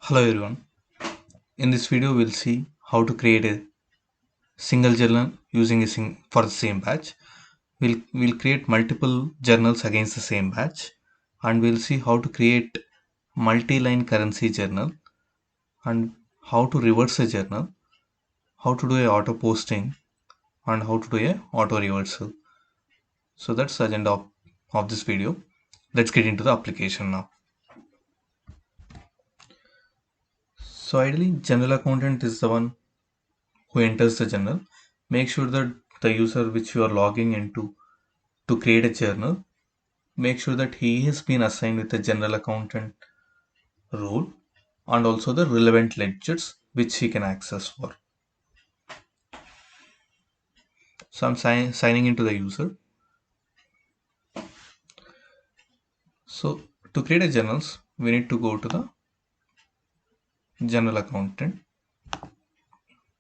Hello everyone. In this video we'll see how to create a single journal using for the same batch. We'll create multiple journals against the same batch, and we'll see how to create multi-line currency journal and how to reverse a journal, how to do a auto posting, and how to do a auto reversal. So that's the agenda of this video. Let's get into the application now. So ideally general accountant is the one who enters the journal. Make sure that the user which you are logging into to create a journal, make sure that he has been assigned with a general accountant role and also the relevant ledgers which he can access for. So I'm signing into the user. So to create a journals, we need to go to the general accountant.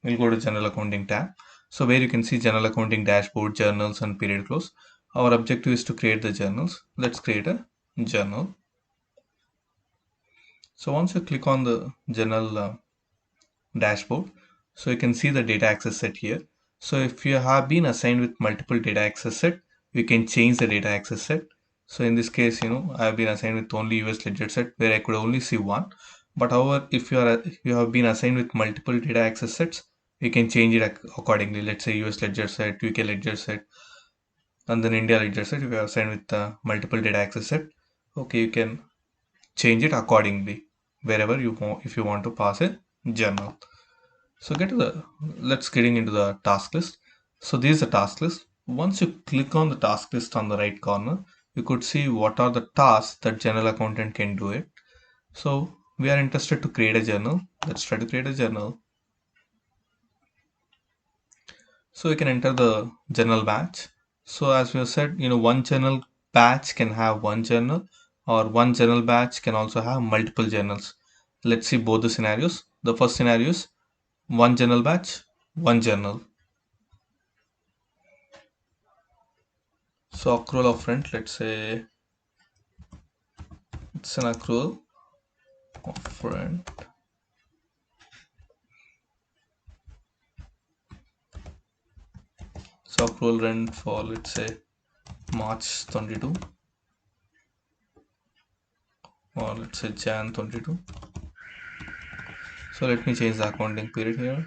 We'll go to general accounting tab. So where you can see general accounting dashboard, journals and period close. Our objective is to create the journals. Let's create a journal. So once you click on the general dashboard, so you can see the data access set here. So if you have been assigned with multiple data access set, you can change the data access set. So in this case, I have been assigned with only US ledger set where I could only see one. But however, if you have been assigned with multiple data access sets, you can change it accordingly. Let's say US ledger set, UK ledger set, and then India ledger set. If you are assigned with multiple data access set, okay, you can change it accordingly wherever you want if you want to pass a journal. So let's getting into the task list. So this is the task list. Once you click on the task list on the right corner, you could see what are the tasks that general accountant can do it. So we are interested to create a journal. Let's try to create a journal. So we can enter the journal batch. So as we have said, one journal batch can have one journal, or one journal batch can also have multiple journals. Let's see both the scenarios. The first scenario is one journal batch, one journal. So accrual of rent, let's say it's an accrual of rent. So accrual rent for, let's say, March 22, or let's say Jan 22. So let me change the accounting period here.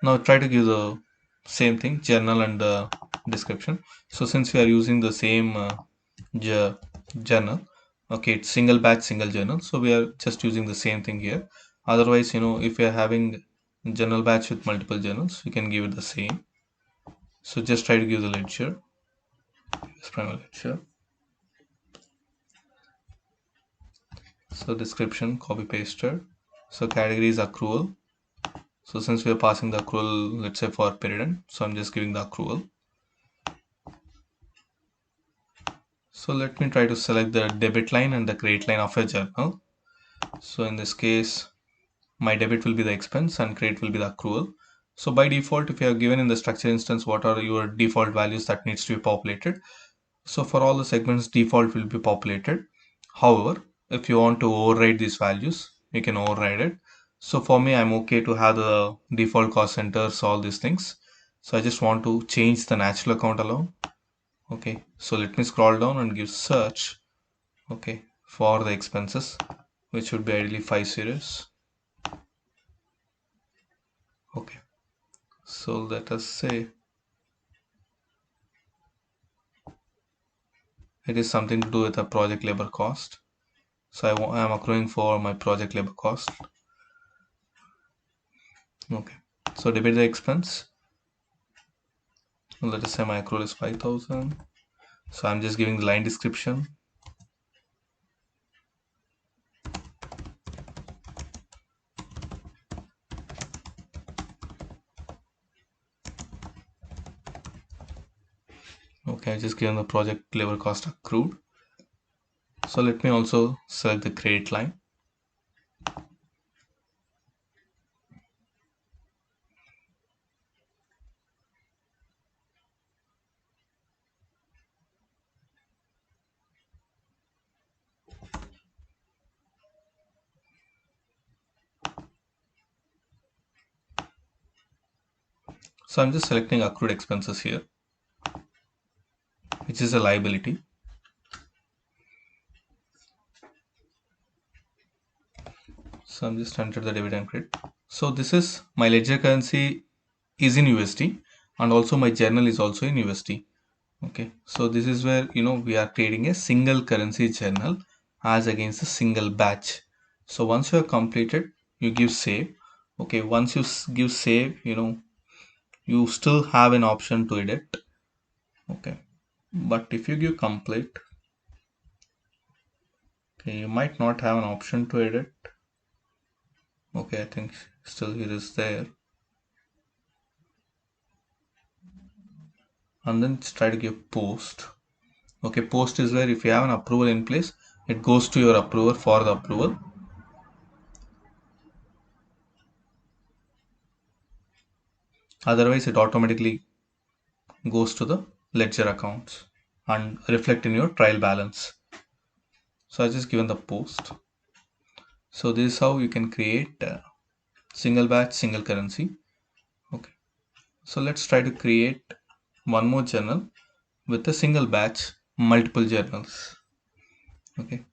Now try to give the same thing, journal and the description. So since we are using the same journal, okay, it's single batch, single journal. So we are just using the same thing here. Otherwise, if you are having journal batch with multiple journals, you can give it the same. So just try to give the ledger, this primary ledger. So description, copy pasted. So category is accrual. So since we are passing the accrual, let's say for period end, so I'm just giving the accrual. So let me try to select the debit line and the credit line of a journal. So in this case, my debit will be the expense and credit will be the accrual. So by default, if you have given in the structure instance, what are your default values that needs to be populated? So for all the segments, default will be populated. However, if you want to override these values, you can override it. So for me, I'm okay to have the default cost centers, all these things. So I just want to change the natural account alone. Okay, so let me scroll down and give search. Okay, for the expenses, which would be ideally 5 series. Okay, so let us say it is something to do with a project labor cost. So I am accruing for my project labor cost. Okay, so debit the expense. Let us say my accrual is 5,000. So I'm just giving the line description. Okay, I just given the project labor cost accrued. So let me also select the credit line. So I'm just selecting accrued expenses here, which is a liability. So I'm just enter the debit and credit. So this is my ledger currency is in USD, and also my journal is also in USD. Okay, so this is where we are creating a single currency journal as against a single batch. So once you have completed, you give save. Okay, once you give save, you still have an option to edit. Okay, but if you give complete, okay, you might not have an option to edit. Okay, I think still it is there. And then try to give post. Okay, post is where if you have an approval in place, it goes to your approver for the approval. Otherwise, it automatically goes to the ledger accounts and reflect in your trial balance. So I just given the post. So this is how you can create single batch, single currency. Okay. So let's try to create one more journal with a single batch, multiple journals. Okay.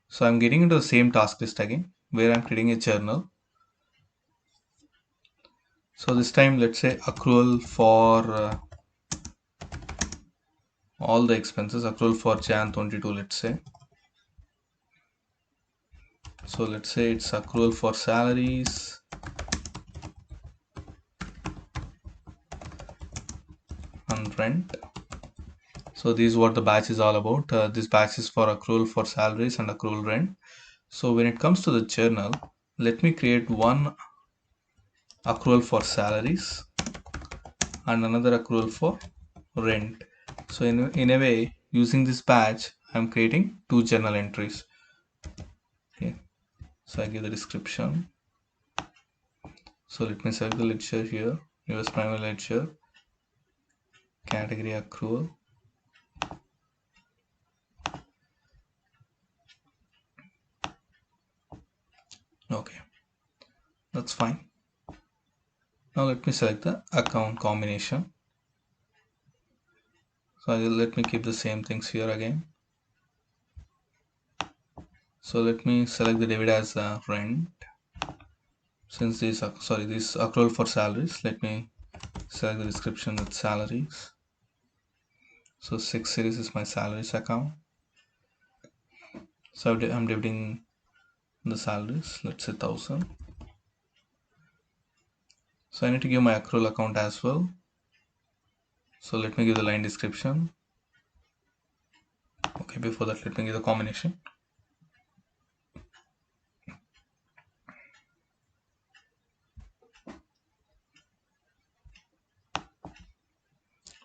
So I'm getting into the same task list again, where I'm creating a journal. So this time, let's say accrual for all the expenses, accrual for Jan 22, let's say. So let's say it's accrual for salaries and rent. So this is what the batch is all about. This batch is for accrual for salaries and accrual rent. So when it comes to the journal, let me create one accrual for salaries and another accrual for rent. So in a way, using this batch, I'm creating two journal entries. Okay. So I give the description. So let me select the ledger here, US primary ledger, category accrual. Okay, that's fine. Now let me select the account combination. So let me keep the same things here again. So let me select the debit as rent. Since this accrual for salaries, let me select the description with salaries. So 6 series is my salaries account. So I'm debiting the salaries, let's say 1000. So I need to give my accrual account as well. So let me give the line description. Okay, before that, let me give the combination.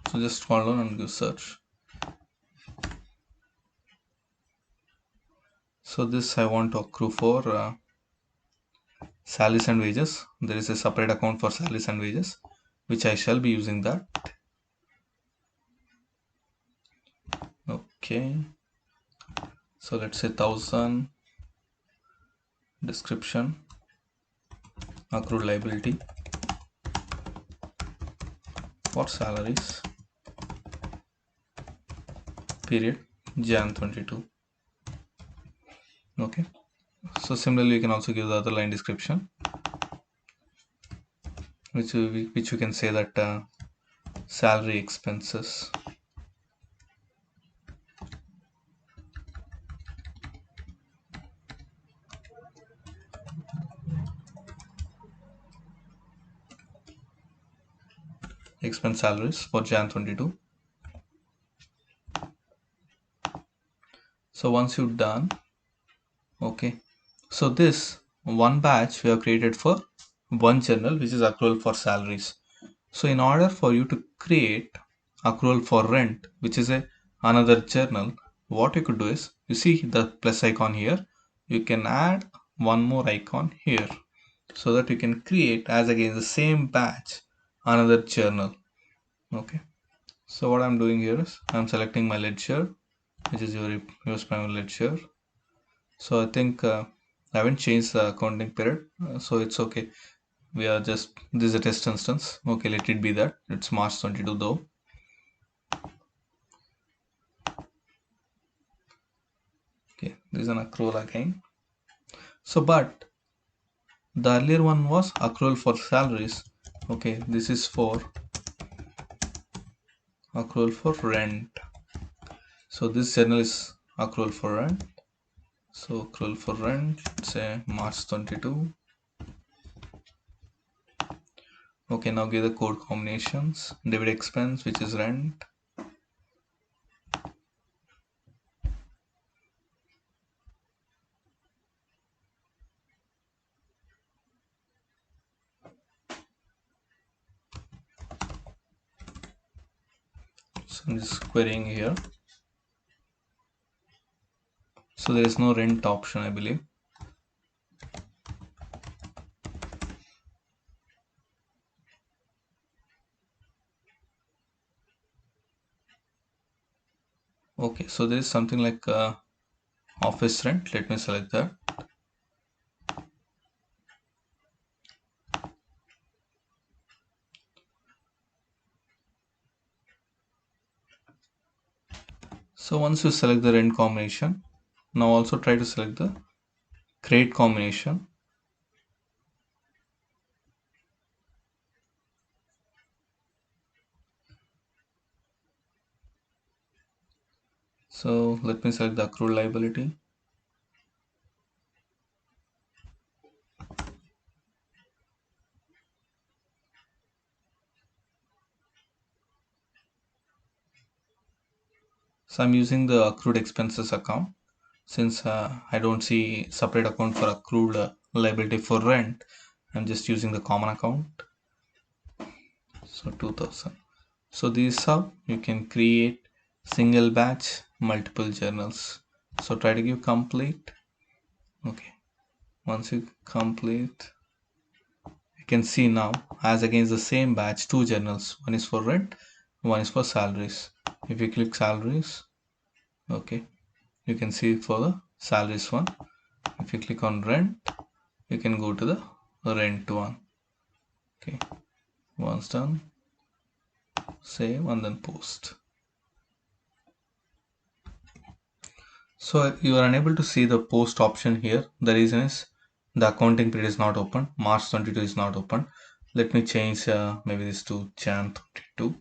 So just scroll down and give search. So this I want to accrue for salaries and wages. There is a separate account for salaries and wages, which I shall be using that. Okay. So let's say 1000 description, accrued liability for salaries, period, Jan 22. Okay. So similarly, you can also give the other line description, which you can say that salary expenses. Expense salaries for Jan 22. So once you've done, okay, so this one batch we have created for one journal, which is accrual for salaries. So in order for you to create accrual for rent, which is another journal, what you could do is, you see the plus icon here, you can add one more icon here, so that you can create as again the same batch another journal. Okay, so what I'm doing here is I'm selecting my ledger, which is your US primary ledger. So I think I haven't changed the accounting period, so it's okay. we are just, this is a test instance. Okay, let it be that. It's March 22 though. Okay, this is an accrual again. So, but the earlier one was accrual for salaries. Okay, this is for accrual for rent. So this journal is accrual for rent. So accrual for rent, say March 22. Okay, now give the code combinations. Debit expense, which is rent. So I'm just querying here. So there is no rent option, I believe. Okay, so there is something like office rent. Let me select that. So once you select the rent combination, now also try to select the crate combination. So let me select the accrued liability. So I'm using the accrued expenses account since I don't see separate account for accrued liability for rent. I'm just using the common account. So 2000. So this is how you can create single batch multiple journals. So try to give complete. Okay. Once you complete, you can see now as against the same batch two journals. One is for rent, one is for salaries. If you click salaries, okay, you can see for the salaries one. If you click on rent, you can go to the rent one. Okay, once done, save and then post. So you are unable to see the post option here. The reason is the accounting period is not open. March 22 is not open. Let me change maybe this to Jan 22.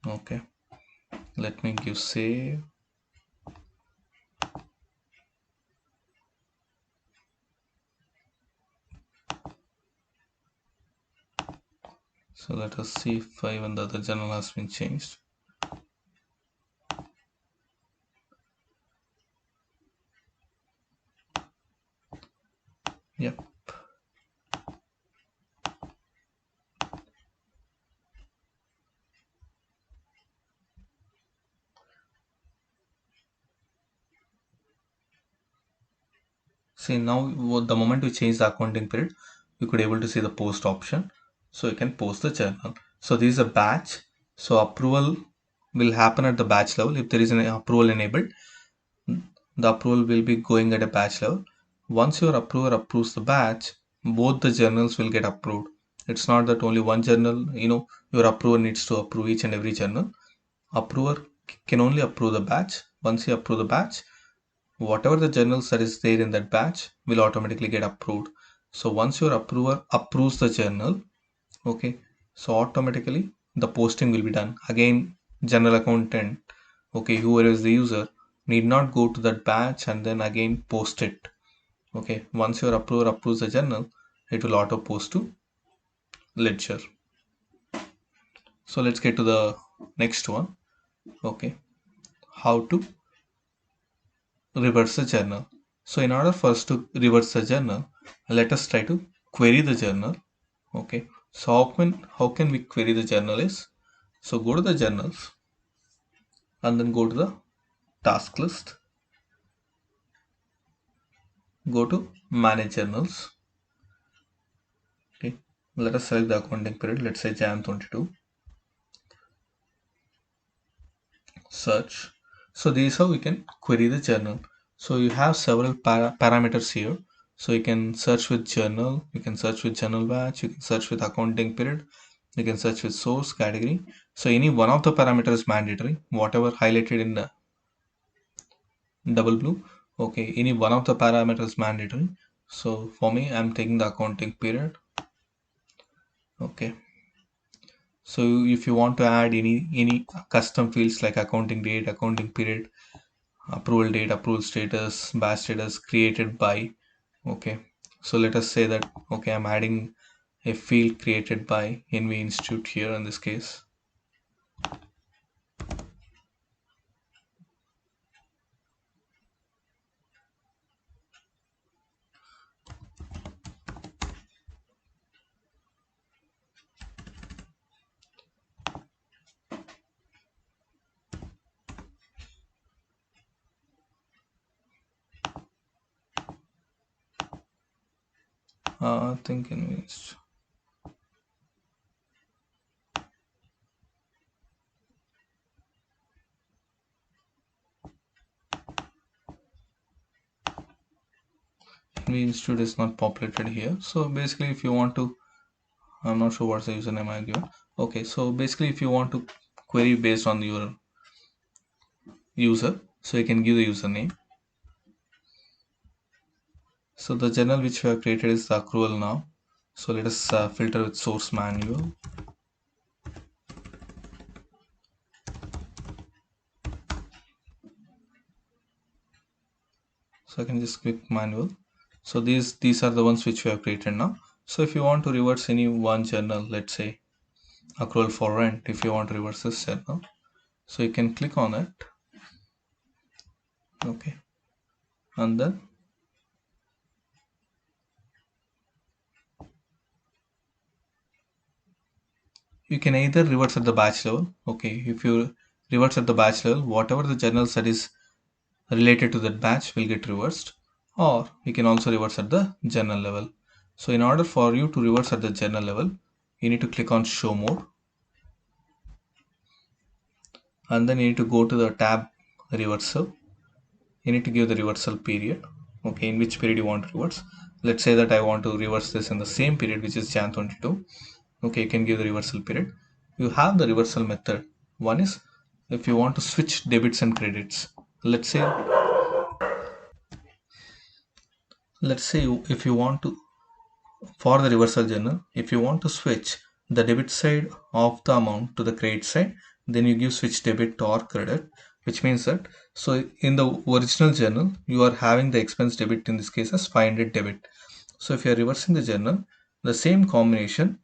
Okay, let me give save. So let us see if even the other journal has been changed. Yep. See now the moment you change the accounting period, you could able to see the post option. So you can post the journal. So this is a batch. So approval will happen at the batch level. If there is an approval enabled, the approval will be going at a batch level. Once your approver approves the batch, both the journals will get approved. It's not that only one journal, your approver needs to approve each and every journal. Approver can only approve the batch. Once you approve the batch, whatever the journals that is there in that batch will automatically get approved. So once your approver approves the journal, okay, so automatically the posting will be done. Again, general accountant, okay, whoever is the user need not go to that batch and then again post it. Okay, once your approver approves the journal, it will auto post to ledger. So let's get to the next one. Okay, how to reverse the journal. So in order for us to reverse the journal, let us try to query the journal. Okay, so how can we query the journal is, so go to the journals and then go to the task list, go to manage journals. Okay, let us select the accounting period, let's say Jan 22. Search. So this is how we can query the journal. So you have several parameters here. So you can search with journal, you can search with journal batch, you can search with accounting period, you can search with source category. So any one of the parameters is mandatory, whatever highlighted in the double blue. Okay, any one of the parameters is mandatory. So for me, I'm taking the accounting period. Okay. So if you want to add any custom fields like accounting date, accounting period, approval date, approval status, batch status created by. Okay. So let us say that okay, I'm adding a field created by NV Institute here in this case. I think NV Institute is not populated here. So basically, if you want to, I'm not sure what's the username I given. Okay, so basically, if you want to query based on your user, so you can give the username. So the journal which we have created is the accrual now. So let us filter with source manual. So I can just click manual. So these are the ones which we have created now. So if you want to reverse any one journal, let's say accrual for rent, if you want to reverse this journal, so you can click on it. Okay, and then you can either reverse at the batch level. Okay, if you reverse at the batch level, whatever the journals that is related to that batch will get reversed, or you can also reverse at the journal level. So in order for you to reverse at the journal level, you need to click on show more, and then you need to go to the tab reversal. You need to give the reversal period. Okay, in which period you want to reverse. Let's say that I want to reverse this in the same period, which is Jan 22. Okay, you can give the reversal period. You have the reversal method. One is if you want to switch debits and credits. Let's say if you want to, for the reversal journal, if you want to switch the debit side of the amount to the credit side, then you give switch debit or credit, which means that so in the original journal you are having the expense debit, in this case as 500 debit. So if you are reversing the journal, the same combination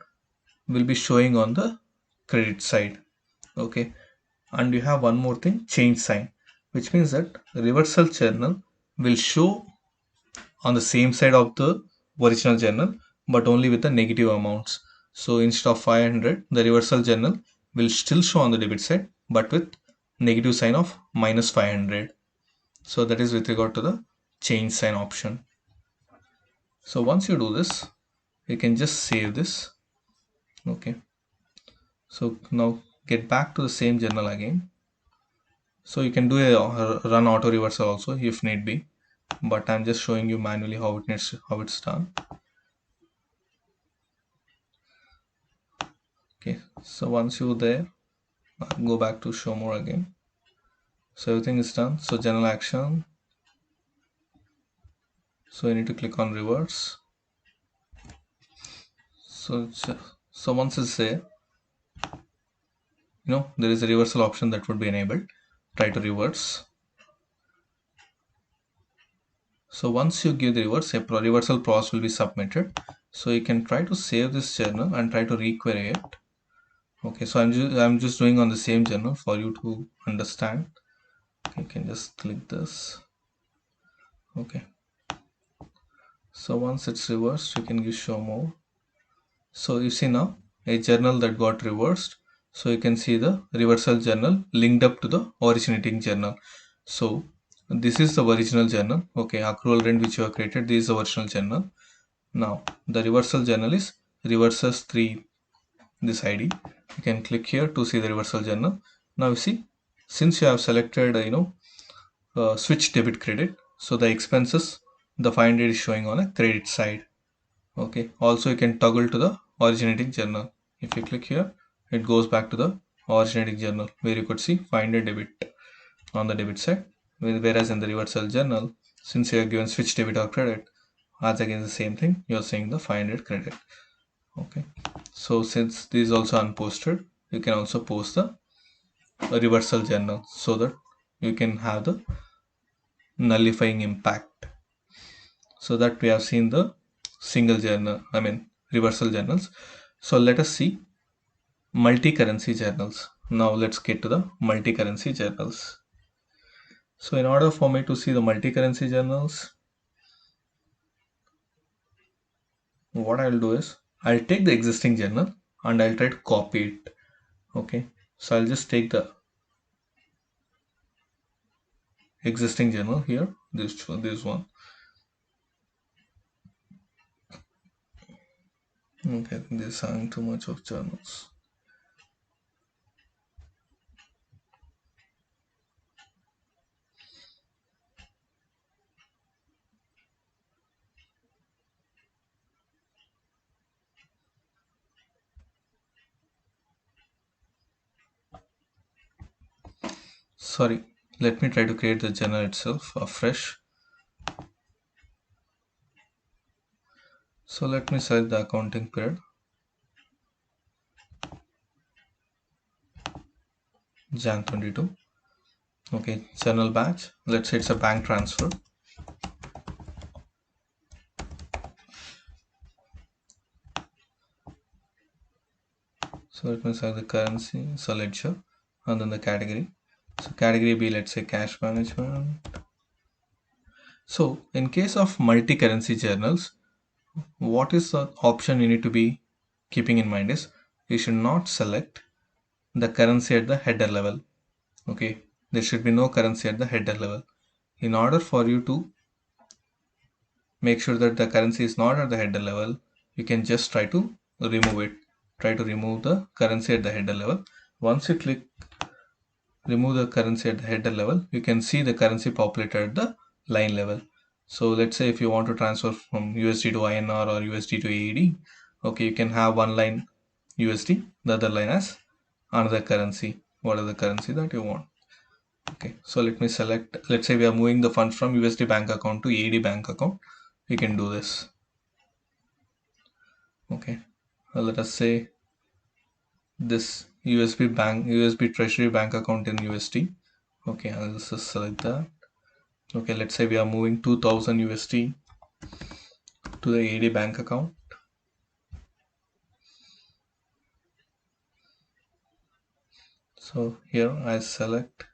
will be showing on the credit side. Okay, and you have one more thing, change sign, which means that reversal journal will show on the same side of the original journal, but only with the negative amounts. So instead of 500, the reversal journal will still show on the debit side, but with negative sign of minus 500. So that is with regard to the change sign option. So once you do this, you can just save this. Okay, so now get back to the same journal again. So you can do a run auto reversal also if need be, but I'm just showing you manually how it's done. Okay, so once you're there, go back to show more again. So everything is done. So general action. So you need to click on reverse. So once it's there, there is a reversal option that would be enabled. Try to reverse. So once you give the reverse, a reversal process will be submitted. So you can try to save this journal and try to requery it. Okay, so I'm just doing on the same journal for you to understand. You can just click this. Okay, so once it's reversed, you can give show more. So you see now a journal that got reversed. So you can see the reversal journal linked up to the originating journal. So this is the original journal. Okay, accrual rent which you have created, this is the original journal. Now the reversal journal is reverses 3, this ID. You can click here to see the reversal journal. Now you see, since you have selected switch debit credit, so the expenses the 500 is showing on a credit side. Okay, also you can toggle to the originating journal. If you click here, it goes back to the originating journal where you could see 500 debit on the debit side, whereas in the reversal journal, since you are given switch debit or credit, as again the same thing, you are seeing the 500 credit. Okay, so since this is also unposted, you can also post the reversal journal so that you can have the nullifying impact. So that we have seen the single journal, reversal journals. So let us see multi-currency journals. Now let's get to the multi-currency journals. So in order for me to see the multi-currency journals, what I'll do is I'll take the existing journal and I'll try to copy it. Okay, so I'll just take the existing journal here, this one. Okay, this is having too much of journals. Sorry, let me try to create the journal itself afresh. So let me select the accounting period, Jan 22. Okay, journal batch, let's say it's a bank transfer. So let me select the currency, so ledger, and then the category. So category B, let's say cash management. So in case of multi-currency journals, what is the option you need to be keeping in mind is you should not select the currency at the header level. Okay, there should be no currency at the header level. In order for you to make sure that the currency is not at the header level, you can just try to remove it. Try to remove the currency at the header level. Once you click remove the currency at the header level, you can see the currency populated at the line level. So let's say if you want to transfer from USD to INR or USD to AED, okay, you can have one line USD, the other line as another currency, whatever the currency that you want. Okay, so let me select, let's say we are moving the funds from USD bank account to AED bank account. We can do this. Okay, let us say this USB treasury bank account in USD. Okay, I'll just select that. Okay, let's say we are moving 2000 USD to the AED bank account. So here I select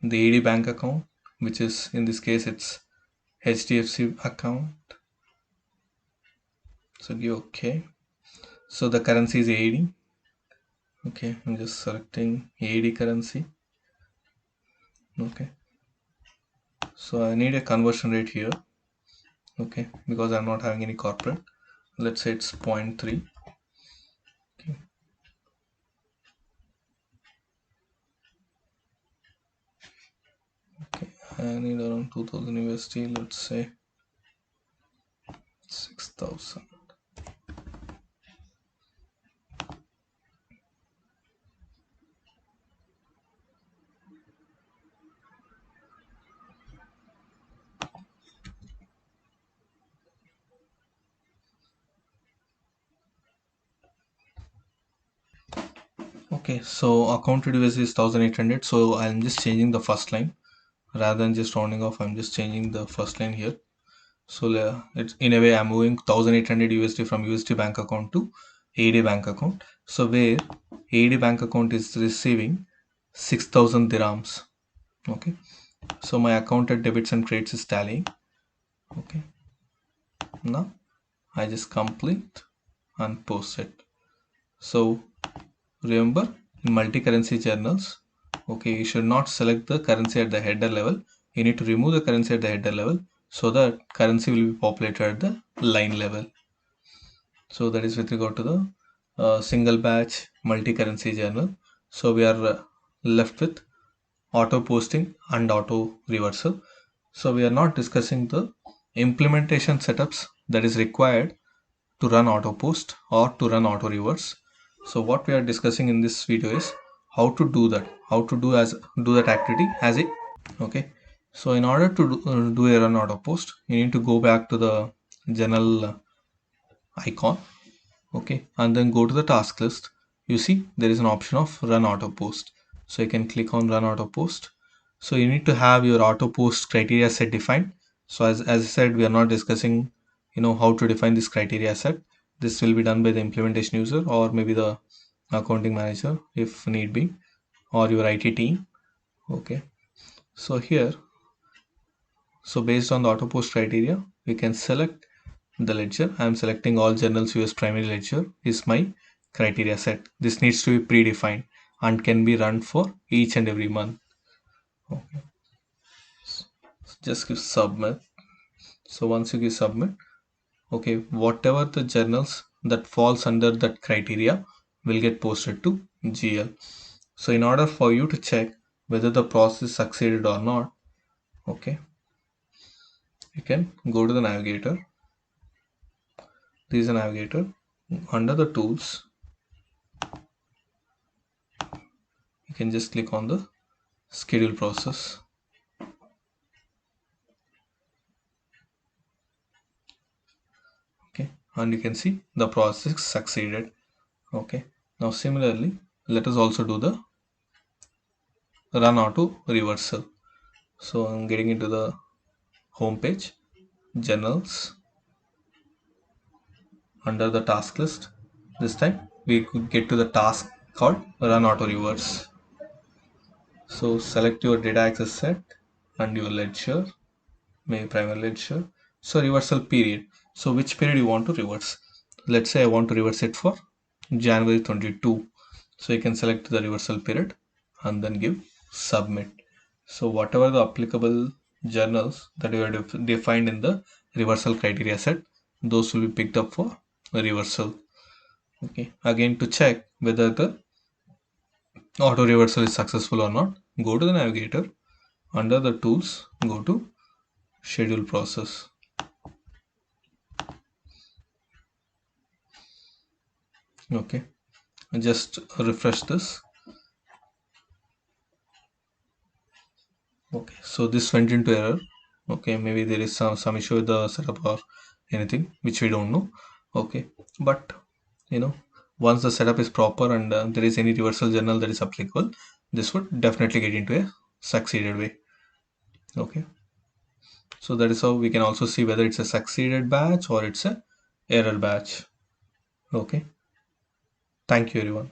the AED bank account, which is in this case it's HDFC account. So give OK. So the currency is AED. Okay, I'm just selecting AED currency. Okay, so I need a conversion rate here. Okay, because I'm not having any corporate. Let's say it's 0.3. Okay. Okay, I need around 2000 USD. Let's say 6000. Okay, so accounted USD is 1800. So I'm just changing the first line rather than just rounding off. I'm just changing the first line here. So it's in a way I'm moving 1800 USD from USD bank account to AED bank account. So where AED bank account is receiving 6000 dirhams. Okay, so my account at debits and credits is tallying. Okay, now I just complete and post it. So remember, in multi-currency journals, okay, you should not select the currency at the header level. You need to remove the currency at the header level so that currency will be populated at the line level. So that is with regard to the single batch multi-currency journal. So we are left with auto posting and auto reversal. So we are not discussing the implementation setups that is required to run AutoPost or to run AutoReverse. So what we are discussing in this video is how to do that, how to do that activity as a okay. So in order to do a run AutoPost, you need to go back to the general icon, okay, and then go to the task list. You see there is an option of run AutoPost. So you can click on run AutoPost. So you need to have your AutoPost criteria set defined. So as I said, we are not discussing how to define this criteria set. This will be done by the implementation user or maybe the accounting manager if need be, or your IT team. Okay, so here, so based on the AutoPost criteria, we can select the ledger. I am selecting all journals US primary ledger is my criteria set. This needs to be predefined and can be run for each and every month. Okay. So just give submit. So once you give submit, okay, whatever the journals that falls under that criteria will get posted to GL. So in order for you to check whether the process succeeded or not, okay, you can go to the navigator. This is a navigator. Under the tools, you can just click on the schedule process. Okay, and you can see the process succeeded. Okay, now similarly, let us also do the run auto reversal. So I'm getting into the home page, journals, under the task list. This time we could get to the task called run auto reverse. So select your data access set and your ledger, maybe primary ledger. So reversal period. So which period you want to reverse? Let's say I want to reverse it for January 22. So you can select the reversal period and then give submit. So whatever the applicable journals that you have defined in the reversal criteria set, those will be picked up for reversal. Okay. Again, to check whether the auto reversal is successful or not, go to the navigator. Under the tools, go to schedule process. Okay. Just refresh this. Okay, so this went into error. Okay, maybe there is some issue with the setup or anything which we don't know. Okay, but you know once the setup is proper and there is any reversal journal that is applicable, this would definitely get into a succeeded way. Okay, so that is how we can also see whether it's a succeeded batch or it's a error batch. Okay, thank you everyone.